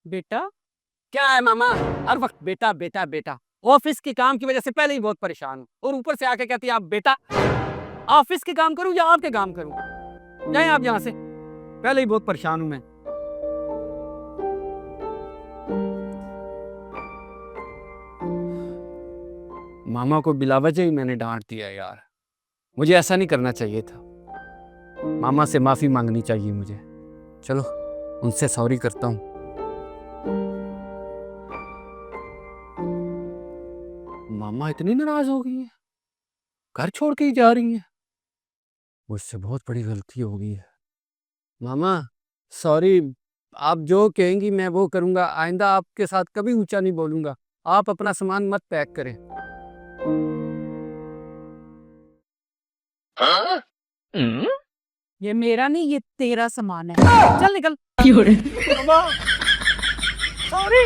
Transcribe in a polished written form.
बेटा क्या है मामा, हर वक्त बेटा बेटा बेटा। ऑफिस के काम की वजह से पहले ही बहुत परेशान हूँ और ऊपर से आके कहती है आप बेटा। ऑफिस के काम करूँ या आपके काम करूँ? जाए आप यहाँ से, पहले ही बहुत परेशान हूँ मैं। मामा को बिलावजह ही मैंने डांट दिया यार, मुझे ऐसा नहीं करना चाहिए था। मामा से माफी मांगनी चाहिए मुझे। चलो उनसे सॉरी करता हूँ। मामा इतनी नाराज हो गई है, घर छोड़ के ही जा रही है। मुझसे बहुत बड़ी गलती हो गई है। मामा सॉरी, आप जो कहेंगी मैं वो करूंगा। आइंदा आपके साथ कभी ऊंचा नहीं बोलूंगा। आप अपना सामान मत पैक करें। हाँ? ये मेरा नहीं, ये तेरा सामान है, चल निकल। मामा सॉरी।